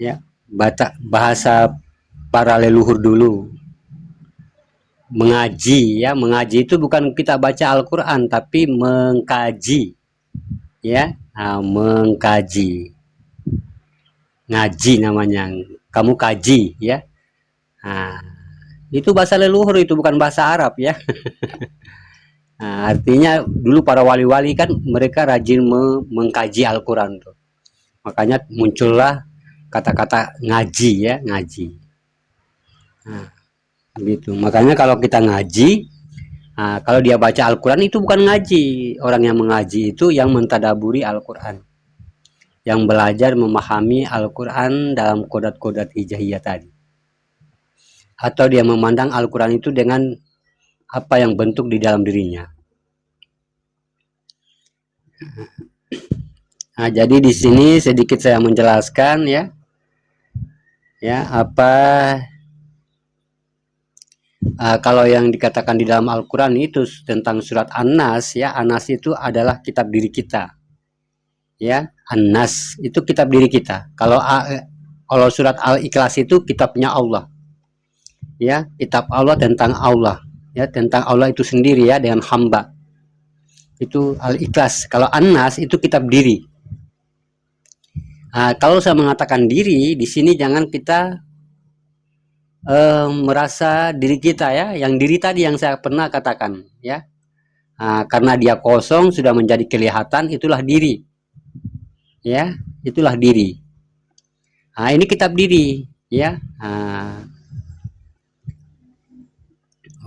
ya, bahasa para leluhur dulu. Mengaji, ya, mengaji itu bukan kita baca Al-Quran tapi mengkaji, ya. Mengkaji, ngaji namanya, kamu kaji, ya. Nah, itu bahasa leluhur, itu bukan bahasa Arab, ya. Nah, artinya dulu para wali-wali kan mereka rajin mengkaji Al-Quran tuh. Makanya muncullah kata-kata ngaji, ya, ngaji. Nah, gitu. Makanya kalau kita ngaji, kalau dia baca Al-Quran itu bukan ngaji. Orang yang mengaji itu yang mentadaburi Al-Quran, yang belajar memahami Al-Quran dalam kodat-kodat hijaiyah tadi. Atau dia memandang Al-Quran itu dengan apa yang bentuk di dalam dirinya. Nah, jadi di sini sedikit saya menjelaskan, ya, apa kalau yang dikatakan di dalam Al-Quran itu tentang surat An-Nas, ya, An-Nas itu adalah kitab diri kita, ya. An-Nas itu kitab diri kita. Kalau surat Al-Ikhlas itu kitabnya Allah, ya, kitab Allah tentang Allah, ya, tentang Allah itu sendiri, ya, dengan hamba. Itu Al-Ikhlas. Kalau An-Nas itu kitab diri. Kalau saya mengatakan diri di sini, jangan kita merasa diri kita, ya, yang diri tadi yang saya pernah katakan, ya. Karena dia kosong sudah menjadi kelihatan, itulah diri, ya, itulah diri. Ini kitab diri, ya.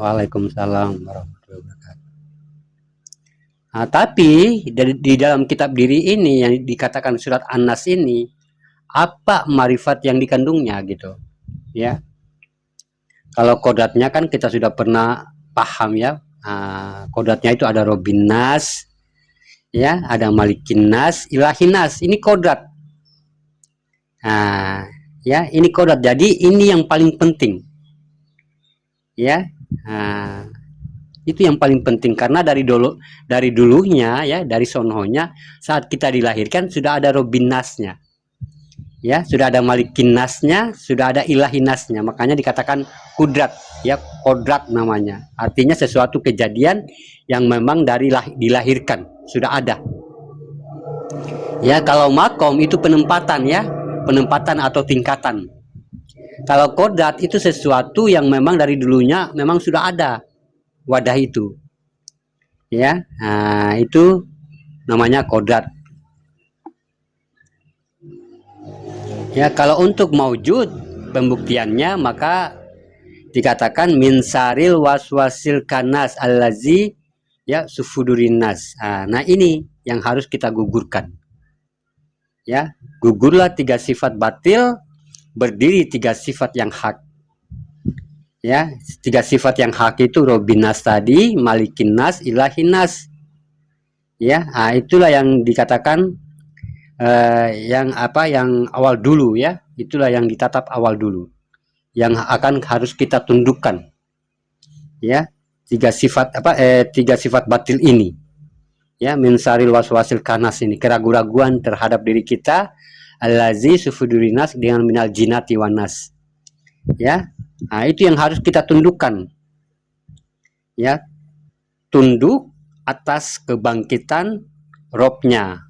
Waalaikumsalam warahmatullahi wabarakatuh. Tapi di dalam kitab diri ini yang dikatakan surat An-Nas ini, apa marifat yang dikandungnya, gitu, ya. Kalau kodratnya kan kita sudah pernah paham, ya. Kodratnya itu ada Robin Nas, ya, ada Malikin Nas, Ilahin Nas. Ini kodrat. Ya, ini kodrat. Jadi ini yang paling penting, ya. Itu yang paling penting karena dari dulunya, ya, dari sononya saat kita dilahirkan sudah ada Robin Nasnya, ya, sudah ada Malikin Nasnya, sudah ada Ilahin Nasnya. Makanya dikatakan kudrat, ya, kodrat namanya. Artinya sesuatu kejadian yang memang dari dilahirkan sudah ada. Ya, kalau makom itu penempatan, ya, penempatan atau tingkatan. Kalau kodrat itu sesuatu yang memang dari dulunya memang sudah ada wadah itu, ya. Itu namanya kodrat. Ya, kalau untuk maujud pembuktiannya maka dikatakan min saril waswasil kanas allazi, ya, sufudurin nas. Nah, ini yang harus kita gugurkan, ya. Gugurlah 3 sifat batil, berdiri 3 sifat yang hak, ya. 3 sifat yang hak itu Robin Nas tadi, Malikin Nas, Ilahin Nas, ya. Itulah yang dikatakan yang awal dulu, ya. Itulah yang ditatap awal dulu, yang akan harus kita tundukkan, ya. 3 sifat batil ini, ya, min saril waswasil kanas ini, keraguan-raguan terhadap diri kita, allazi sufudurinas dengan minal jinati wanas, ya. Itu yang harus kita tundukkan, ya, tunduk atas kebangkitan Robnya,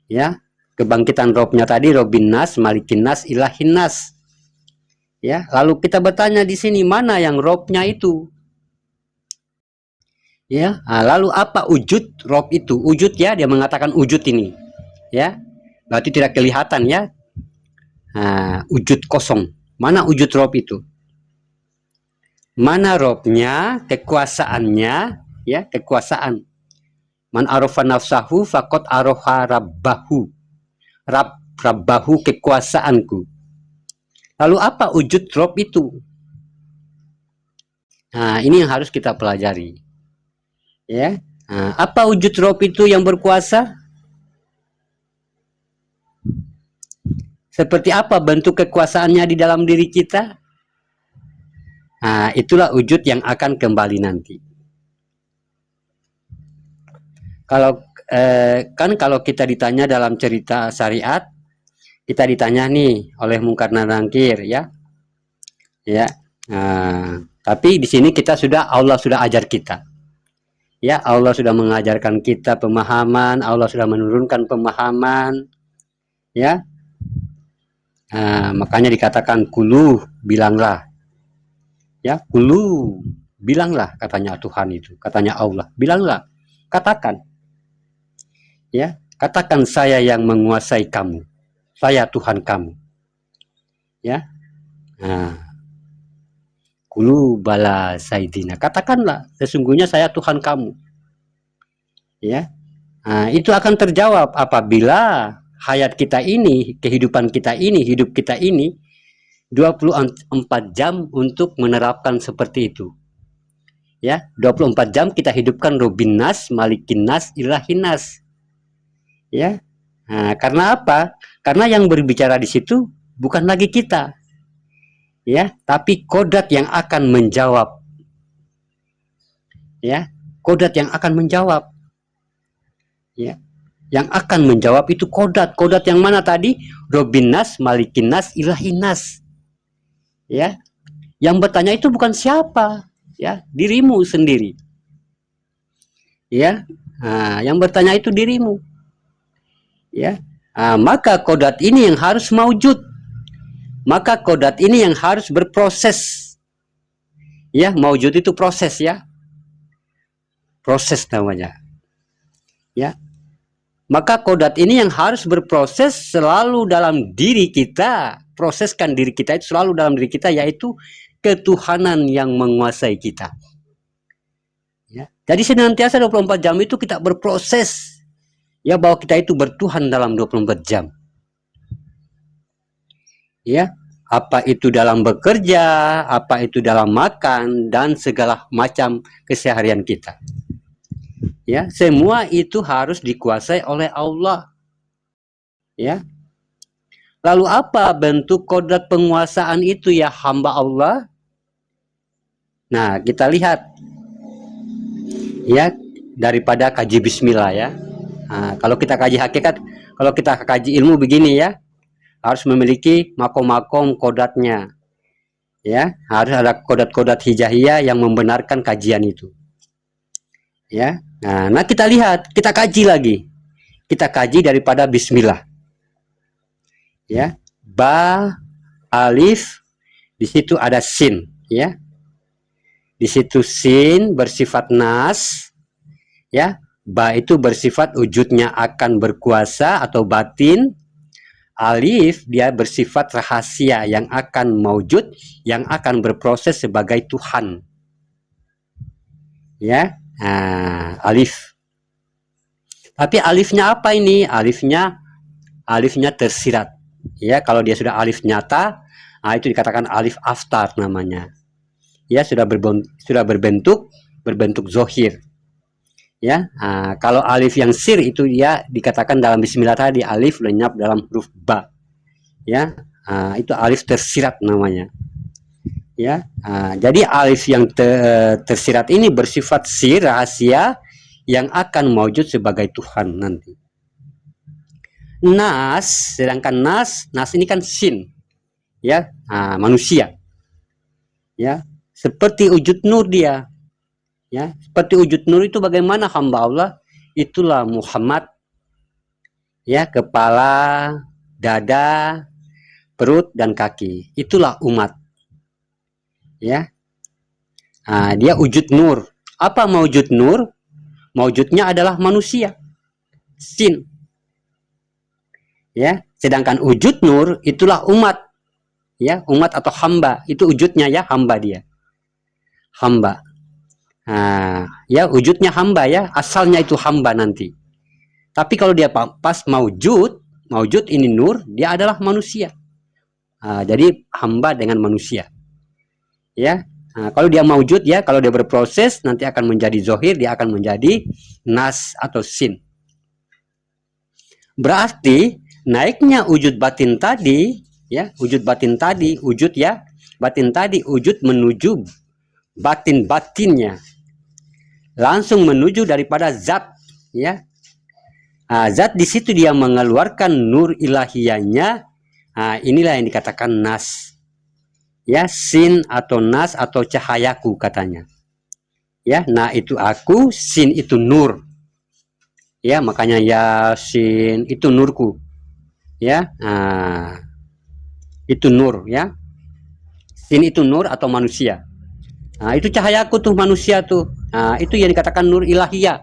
ya, kebangkitan Robnya tadi Robin Nas, Malikin Nas, Ilahin Nas, ya. Lalu kita bertanya di sini mana yang Robnya itu, ya. Lalu apa wujud Rob itu? Wujud, ya, dia mengatakan wujud ini, ya, berarti tidak kelihatan, ya. Wujud kosong. Mana wujud Rob itu? Mana Robnya, kekuasaannya, ya, kekuasaan. Man arofa nafsahu fakot aroha rabbahu. Rabbahu, kekuasaanku. Lalu apa wujud Rob itu? Ini yang harus kita pelajari, ya. Apa wujud Rob itu yang berkuasa? Seperti apa bentuk kekuasaannya di dalam diri kita? Itulah wujud yang akan kembali nanti. Kalau kalau kita ditanya dalam cerita syariat, kita ditanya nih oleh Mungkar dan Nakir, ya. Tapi di sini Allah sudah ajar kita. Ya, Allah sudah mengajarkan kita pemahaman, Allah sudah menurunkan pemahaman, ya. Makanya dikatakan kulu, bilanglah. Ya, kulu, bilanglah, katanya Tuhan itu, katanya Allah, bilanglah, katakan. Ya, katakan saya yang menguasai kamu. Saya Tuhan kamu. Ya. Kulu bala saidina. Katakanlah, sesungguhnya saya Tuhan kamu. Ya. Itu akan terjawab apabila hayat kita ini, kehidupan kita ini, hidup kita ini 24 jam untuk menerapkan seperti itu. Ya, 24 jam kita hidupkan Robin Nas, Malikin Nas, Ilahin Nas. Ya. Karena apa? Karena yang berbicara di situ bukan lagi kita. Ya, tapi kodrat yang akan menjawab. Ya, kodrat yang akan menjawab. Ya. Yang akan menjawab itu kodrat. Kodrat yang mana tadi? Robin Nas, Malikin Nas, Ilahin Nas. Ya, yang bertanya itu bukan siapa, ya, dirimu sendiri. Ya, yang bertanya itu dirimu. Ya, maka kodrat ini yang harus maujud. Maka kodrat ini yang harus berproses. Ya, maujud itu proses, ya, proses namanya. Ya, maka kodrat ini yang harus berproses selalu dalam diri kita. Proseskan diri kita itu selalu dalam diri kita, yaitu ketuhanan yang menguasai kita. Ya. Jadi senantiasa 24 jam itu kita berproses, ya, bahwa kita itu bertuhan dalam 24 jam. Ya, apa itu dalam bekerja, apa itu dalam makan, dan segala macam keseharian kita. Ya, semua itu harus dikuasai oleh Allah. Ya. Lalu apa bentuk kodrat penguasaan itu, ya hamba Allah? Nah, kita lihat, ya, daripada kaji bismillah, ya. Kalau kita kaji hakikat, kalau kita kaji ilmu begini, ya, harus memiliki makom-makom kodratnya. Ya, harus ada kodat-kodat hijahiyah yang membenarkan kajian itu. Ya. Nah, kita lihat, kita kaji lagi. Kita kaji daripada bismillah. Ya, ba, alif, di situ ada sin, ya. Di situ sin bersifat nas, ya. Ba itu bersifat wujudnya akan berkuasa atau batin. Alif dia bersifat rahasia yang akan maujud, yang akan berproses sebagai Tuhan. Ya, alif. Tapi alifnya apa ini? Alifnya tersirat. Ya, kalau dia sudah alif nyata, itu dikatakan alif aftar namanya. Ya, sudah berbentuk zohir. Ya, kalau alif yang sir itu dia dikatakan dalam bismillah tadi, alif lenyap dalam huruf ba. Ya, itu alif tersirat namanya. Ya, jadi alif yang tersirat ini bersifat sir, rahasia yang akan mewujud sebagai Tuhan nanti. Nas, sedangkan nas ini kan sin, ya, manusia, ya, seperti wujud nur dia, ya, seperti wujud nur itu bagaimana hamba Allah, itulah Muhammad, ya, kepala, dada, perut dan kaki, itulah umat, ya. Dia wujud nur. Apa mewujud nur? Mewujudnya adalah manusia, sin. Ya, sedangkan wujud nur itulah umat, ya, umat atau hamba, itu wujudnya, ya, hamba dia, hamba. Ya, wujudnya hamba, ya, asalnya itu hamba nanti. Tapi kalau dia pas mewujud ini nur, dia adalah manusia. Jadi hamba dengan manusia, ya. Kalau dia mewujud, ya, kalau dia berproses nanti akan menjadi zohir, dia akan menjadi nas atau sin. Berarti naiknya wujud batin tadi, ya, wujud batin tadi, wujud, ya, batin tadi, wujud menuju batin-batinnya, langsung menuju daripada zat, ya. Zat di situ dia mengeluarkan nur ilahiyahnya Nah, inilah yang dikatakan nas. Ya, sin atau nas atau cahayaku katanya. Ya, nah itu aku, sin itu nur. Ya, makanya Yasin itu nurku. Ya, nah, itu nur ya. Sin itu nur atau manusia. Nah, itu cahayaku tuh manusia tuh. Nah, itu yang dikatakan nur ilahiyah.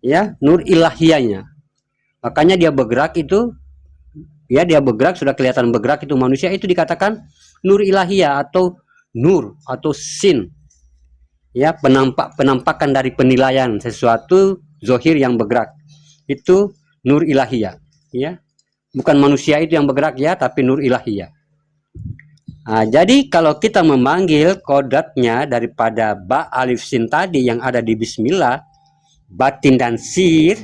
Ya, nur ilahiyahnya. Makanya dia bergerak itu, ya dia bergerak, sudah kelihatan bergerak itu manusia, itu dikatakan nur ilahiyah atau nur atau sin. Ya, penampakan dari penilaian sesuatu zohir yang bergerak. Itu nur ilahiyah. Ya, bukan manusia itu yang bergerak ya, tapi nur ilahiyah. Nah, jadi kalau kita memanggil kodratnya daripada ba alif sin tadi yang ada di bismillah, batin dan sir,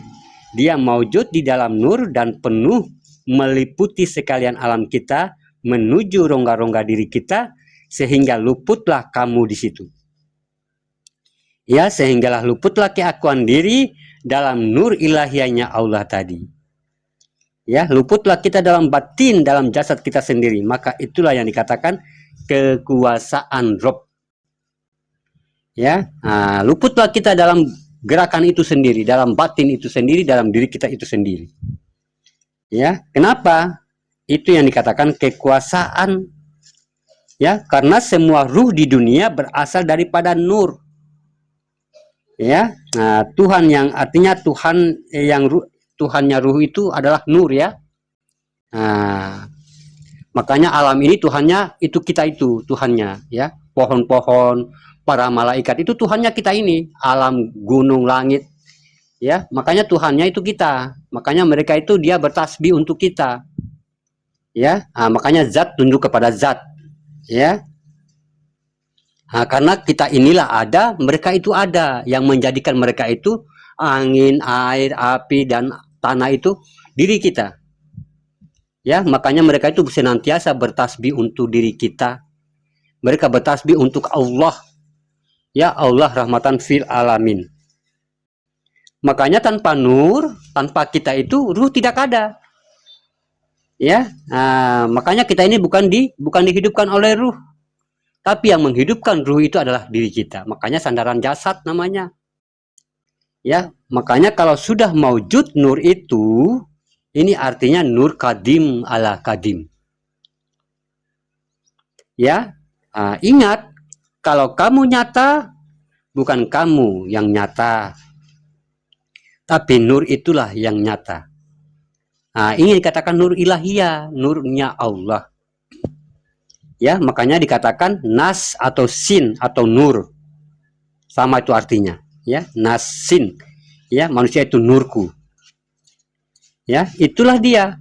dia maujud di dalam nur dan penuh meliputi sekalian alam kita menuju rongga-rongga diri kita, sehingga luputlah kamu di situ. Ya, sehinggalah luputlah keakuan diri dalam nur ilahiyahnya Allah tadi. Ya, luputlah kita dalam batin, dalam jasad kita sendiri. Maka itulah yang dikatakan kekuasaan Rob. Ya, nah, luputlah kita dalam gerakan itu sendiri, dalam batin itu sendiri, dalam diri kita itu sendiri. Ya, kenapa? Itu yang dikatakan kekuasaan. Ya, karena semua ruh di dunia berasal daripada nur. Ya, nah, Tuhan yang artinya Tuhan yang Tuhannya ruh itu adalah nur ya. Nah, makanya alam ini Tuhannya itu kita itu Tuhannya ya. Pohon-pohon, para malaikat itu Tuhannya kita ini, alam gunung langit ya. Makanya Tuhannya itu kita. Makanya mereka itu dia bertasbih untuk kita. Ya, nah, makanya zat tunduk kepada zat ya. Nah, karena kita inilah ada, mereka itu ada, yang menjadikan mereka itu angin, air, api, dan tanah itu diri kita. Ya, makanya mereka itu senantiasa bertasbih untuk diri kita. Mereka bertasbih untuk Allah. Ya, Allah rahmatan fil alamin. Makanya tanpa nur, tanpa kita itu ruh tidak ada. Ya, nah, makanya kita ini bukan dihidupkan oleh ruh. Tapi yang menghidupkan ruh itu adalah diri kita. Makanya sandaran jasad namanya. Ya, makanya kalau sudah maujud nur itu, ini artinya nur kadim ala kadim. Ya, ingat, kalau kamu nyata, bukan kamu yang nyata, tapi nur itulah yang nyata. Nah, ini dikatakan nur ilahiyah, nurnya Allah. Ya, makanya dikatakan nas atau sin atau nur. Sama itu artinya, ya, nas sin. Ya, manusia itu nurku. Ya, itulah dia.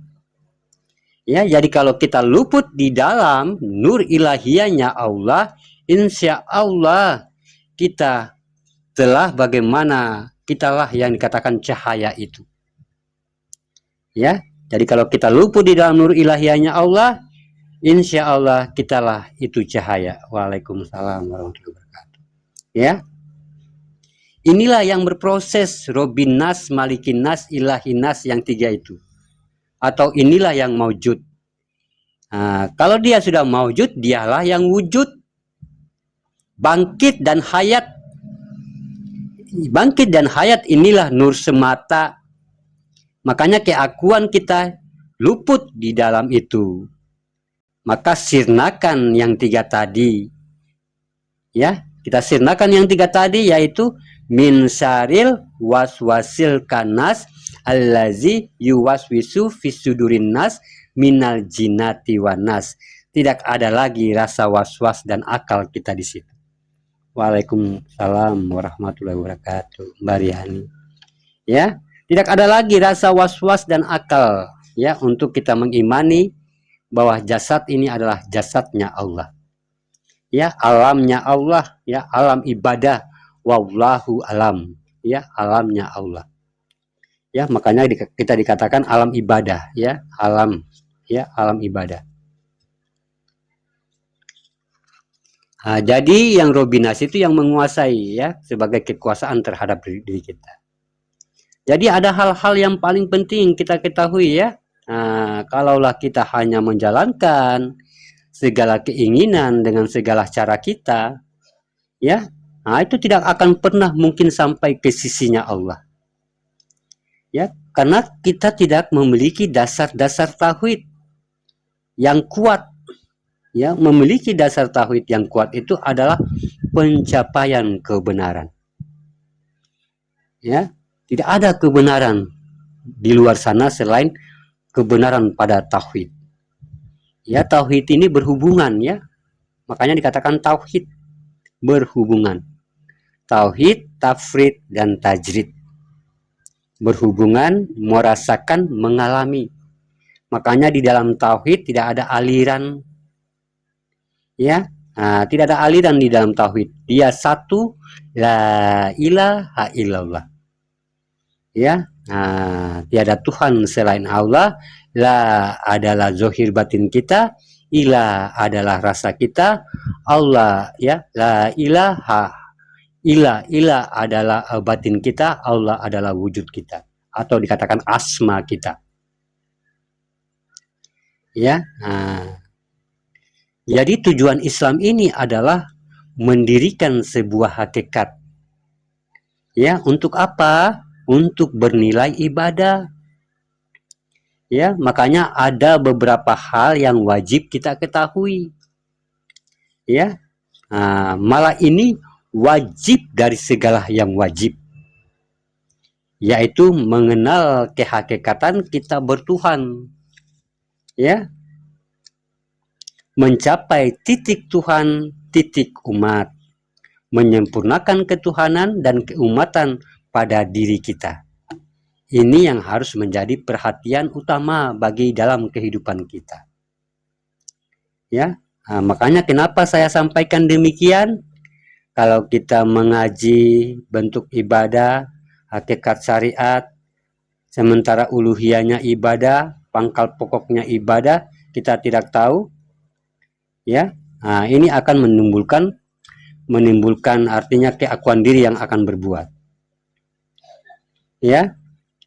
Ya, jadi kalau kita luput di dalam nur ilahiyahnya Allah, insya Allah kita telah bagaimana, kitalah yang dikatakan cahaya itu. Ya, jadi kalau kita luput di dalam nur ilahiyahnya Allah, insya Allah kitalah itu cahaya. Waalaikumsalam warahmatullahi wabarakatuh. Ya, inilah yang berproses Robin Nas, Malikin Nas, Ilahin Nas yang tiga itu. Atau inilah yang maujud. Nah, kalau dia sudah maujud, dialah yang wujud. Bangkit dan hayat. Bangkit dan hayat inilah nur semata. Makanya keakuan kita luput di dalam itu. Maka sirnakan yang tiga tadi. Ya, kita sirnakan yang tiga tadi, yaitu min syaril waswasil kanas allazi yuwaswisu fisudurin nas minal jinati wanas. Tidak ada lagi rasa waswas dan akal kita di situ. Waalaikumsalam warahmatullahi wabarakatuh, Mbak Rihani. Ya, tidak ada lagi rasa waswas dan akal ya untuk kita mengimani bahwa jasad ini adalah jasadnya Allah. Ya, alamnya Allah, ya, alam ibadah, wallahu alam, ya, alamnya Allah. Ya, makanya kita dikatakan alam ibadah, ya, alam ibadah. Nah, jadi yang Robinas itu yang menguasai ya sebagai kekuasaan terhadap diri kita. Jadi ada hal-hal yang paling penting kita ketahui ya. Kalaulah kita hanya menjalankan segala keinginan dengan segala cara kita, ya, itu tidak akan pernah mungkin sampai ke sisinya Allah. Ya, karena kita tidak memiliki dasar-dasar tauhid yang kuat. Ya, memiliki dasar tauhid yang kuat itu adalah pencapaian kebenaran. Ya, tidak ada kebenaran di luar sana selain kebenaran pada tauhid. Ya, tauhid ini berhubungan, ya. Makanya dikatakan tauhid, berhubungan. Tauhid, tafrid, dan tajrid. Berhubungan, merasakan, mengalami. Makanya di dalam tauhid tidak ada aliran, ya. Tidak ada aliran di dalam tauhid. Dia satu, la ilaha illallah. Ya, tiada Tuhan selain Allah. La adalah zohir batin kita, ilah adalah rasa kita, Allah, ya, la ilaha, ilah adalah batin kita, Allah adalah wujud kita, atau dikatakan asma kita. Ya, jadi tujuan Islam ini adalah mendirikan sebuah hakikat. Ya, untuk apa? Untuk bernilai ibadah. Ya, makanya ada beberapa hal yang wajib kita ketahui. Ya, malah ini wajib dari segala yang wajib, yaitu mengenal kehakikatan kita bertuhan. Ya, mencapai titik Tuhan, titik umat, menyempurnakan ketuhanan dan keumatan pada diri kita. Ini yang harus menjadi perhatian utama bagi dalam kehidupan kita. Ya, makanya kenapa saya sampaikan demikian? Kalau kita mengaji bentuk ibadah, hakikat syariat, sementara uluhiyahnya ibadah, pangkal pokoknya ibadah, kita tidak tahu, ya, ini akan menimbulkan artinya keakuan diri yang akan berbuat. Ya,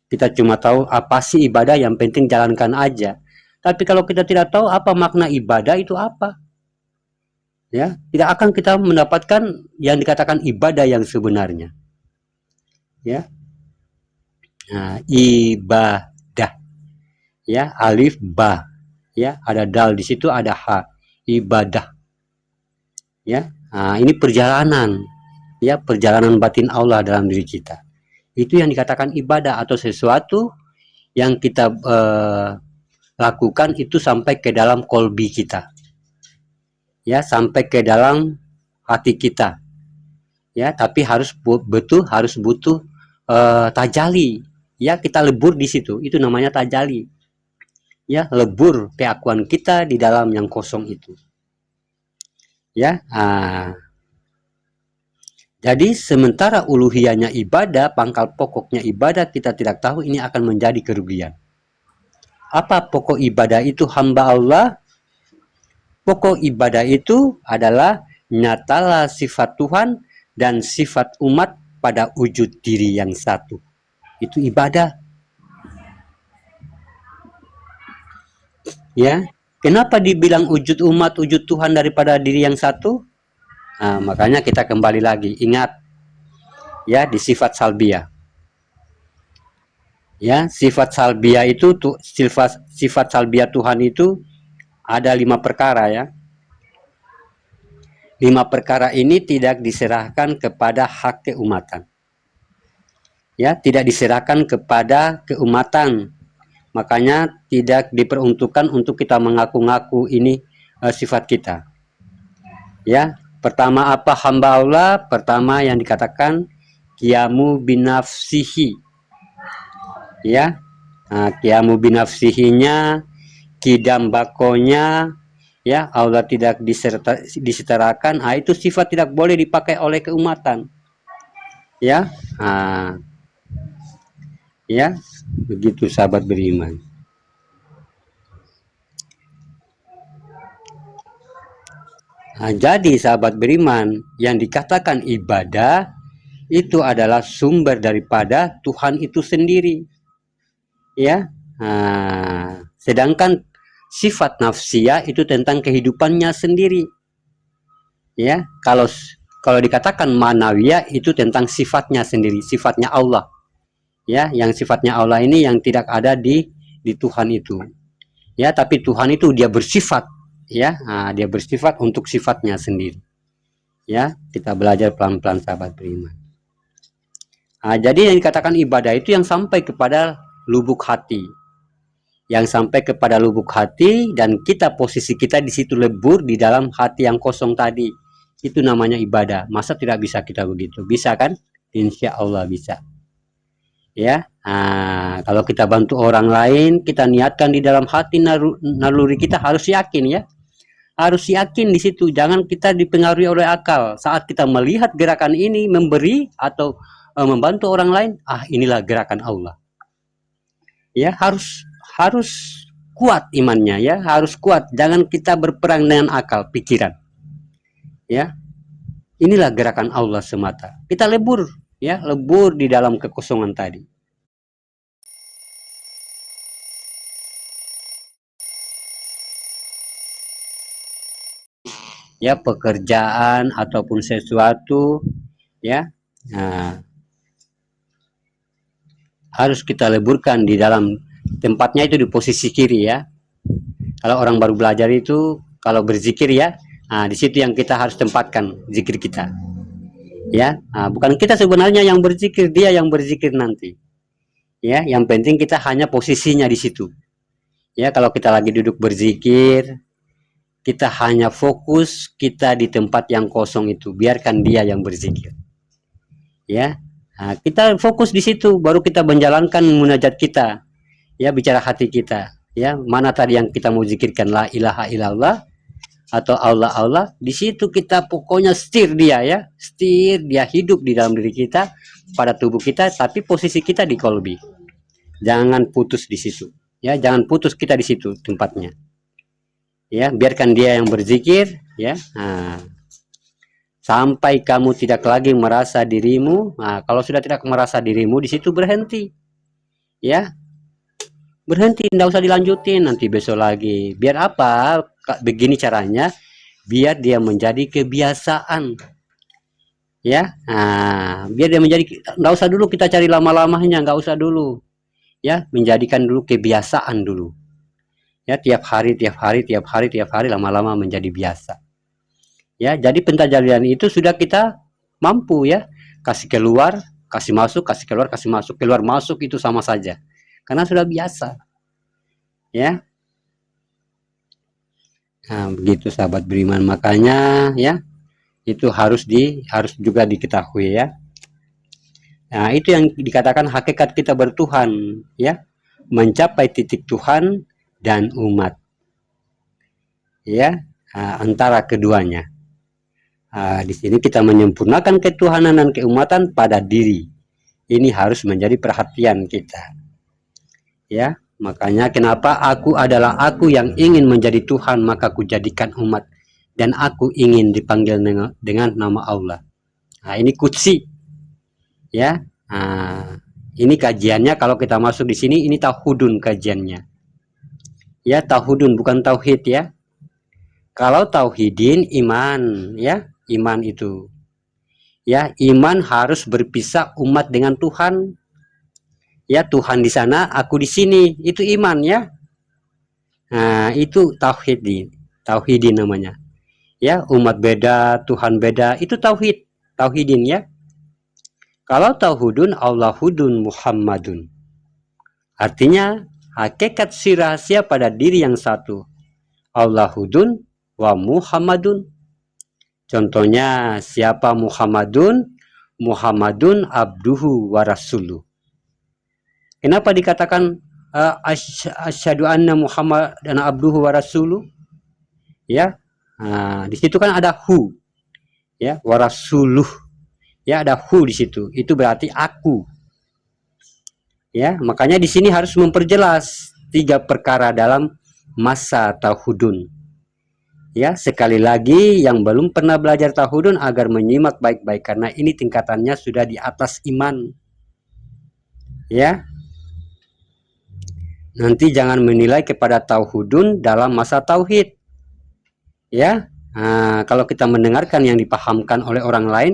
kita cuma tahu apa sih ibadah, yang penting jalankan aja. Tapi kalau kita tidak tahu apa makna ibadah itu apa, ya, tidak akan kita mendapatkan yang dikatakan ibadah yang sebenarnya. Ya, ibadah, ya, alif ba, ya, ada dal di situ, ada ha, ibadah. Ya, ini perjalanan, ya, perjalanan batin Allah dalam diri kita. Itu yang dikatakan ibadah, atau sesuatu yang kita lakukan itu sampai ke dalam kolbi kita, ya, sampai ke dalam hati kita, ya. Tapi harus butuh tajali, ya, kita lebur di situ, itu namanya tajali, ya, lebur keakuan kita di dalam yang kosong itu, ya. Jadi sementara uluhiyahnya ibadah, pangkal pokoknya ibadah kita tidak tahu, ini akan menjadi kerugian. Apa pokok ibadah itu hamba Allah? Pokok ibadah itu adalah nyatalah sifat Tuhan dan sifat umat pada wujud diri yang satu. Itu ibadah. Ya, kenapa dibilang wujud umat, wujud Tuhan daripada diri yang satu? Makanya kita kembali lagi, ingat, ya, di sifat salbiyah. Ya, sifat salbiyah itu sifat salbiyah Tuhan itu ada 5 perkara, ya. 5 perkara ini tidak diserahkan kepada hak keumatan. Ya, tidak diserahkan kepada keumatan. Makanya tidak diperuntukkan untuk kita mengaku-ngaku ini sifat kita. Ya, pertama apa hamba Allah? Pertama yang dikatakan qiyamu binafsihi. Ya, qiyamu binafsihinya, kidam bakonya, ya, Allah tidak disetarakan. Itu sifat tidak boleh dipakai oleh keumatan. Ya, ya, begitu sahabat beriman. Jadi sahabat beriman, yang dikatakan ibadah itu adalah sumber daripada Tuhan itu sendiri. Ya, Sedangkan sifat nafsiyah itu tentang kehidupannya sendiri. Ya, kalau dikatakan manawiyah itu tentang sifatnya sendiri, sifatnya Allah. Ya, yang sifatnya Allah ini yang tidak ada di Tuhan itu. Ya, tapi Tuhan itu dia bersifat, ya. Nah, dia bersifat untuk sifatnya sendiri. Ya, kita belajar pelan-pelan sahabat beriman. Nah, jadi yang dikatakan ibadah itu yang sampai kepada lubuk hati. Yang sampai kepada lubuk hati dan posisi kita di situ lebur di dalam hati yang kosong tadi. Itu namanya ibadah. Masa tidak bisa kita begitu? Bisa kan? Insya Allah bisa. Ya, nah, kalau kita bantu orang lain, kita niatkan di dalam hati naluri kita harus yakin ya. Harus yakin di situ, jangan kita dipengaruhi oleh akal. Saat kita melihat gerakan ini memberi atau membantu orang lain, inilah gerakan Allah. Ya, harus kuat imannya ya, harus kuat. Jangan kita berperang dengan akal, pikiran. Ya. Inilah gerakan Allah semata. Kita lebur ya, lebur di dalam kekosongan tadi. Ya, pekerjaan ataupun sesuatu ya, nah, harus kita leburkan di dalam tempatnya itu di posisi kiri ya. Kalau orang baru belajar itu kalau berzikir ya, nah di situ yang kita harus tempatkan zikir kita ya. Nah, bukan kita sebenarnya yang berzikir, dia yang berzikir nanti ya. Yang penting kita hanya posisinya di situ ya. Kalau kita lagi duduk berzikir, kita hanya fokus kita di tempat yang kosong itu, biarkan dia yang berzikir ya. Nah, kita fokus di situ, baru kita menjalankan munajat kita ya, bicara hati kita ya. Mana tadi yang kita mau zikirkan, la ilaha illallah atau Allah Allah, di situ kita pokoknya setir dia ya, setir dia hidup di dalam diri kita, pada tubuh kita, tapi posisi kita di kolbi. Jangan putus di situ ya, jangan putus kita di situ tempatnya ya, biarkan dia yang berzikir ya. Nah, sampai kamu tidak lagi merasa dirimu. Nah, kalau sudah tidak merasa dirimu, di situ berhenti ya, berhenti, tidak usah dilanjutin, nanti besok lagi. Biar apa? Begini caranya, biar dia menjadi kebiasaan ya. Nah, biar dia menjadi, nggak usah dulu kita cari lama-lamanya, nggak usah dulu ya, menjadikan dulu kebiasaan dulu ya, tiap hari, lama-lama menjadi biasa ya. Jadi pentajalian itu sudah kita mampu ya, kasih keluar, kasih masuk, kasih keluar, kasih masuk, keluar masuk, itu sama saja karena sudah biasa ya. Nah, begitu sahabat beriman, makanya ya itu harus juga diketahui ya. Nah, itu yang dikatakan hakikat kita bertuhan ya, mencapai titik Tuhan dan umat ya. Antara keduanya, di sini kita menyempurnakan ketuhanan dan keumatan pada diri. Ini harus menjadi perhatian kita ya. Makanya kenapa aku adalah aku yang ingin menjadi Tuhan, maka aku jadikan umat, dan aku ingin dipanggil dengan nama Allah. Nah, ini kutsi ya. Nah, ini kajiannya, kalau kita masuk di sini, ini tauhudun kajiannya ya, tauhudun bukan tauhid ya. Kalau tauhidin iman ya, iman itu ya, iman harus berpisah umat dengan Tuhan ya. Tuhan di sana, aku di sini, itu iman ya. Nah, itu tauhidin namanya ya. Umat beda, Tuhan beda, itu tauhidin ya. Kalau tauhudun, Allahudun Muhammadun, artinya hakikat si rahasia pada diri yang satu, Allahudun wa Muhammadun. Contohnya siapa Muhammadun? Muhammadun abduhu wa rasuluh. Kenapa dikatakan asyhadu anna Muhammadan abduhu wa rasuluh ya? Nah, di situ kan ada hu ya, wa rasuluh ya, ada hu di situ, itu berarti aku ya. Makanya di sini harus memperjelas 3 perkara dalam masa tauhudun ya. Sekali lagi, yang belum pernah belajar tauhudun agar menyimak baik-baik, karena ini tingkatannya sudah di atas iman ya. Nanti jangan menilai kepada tauhidun dalam masa tauhid. Ya. Nah, kalau kita mendengarkan yang dipahamkan oleh orang lain,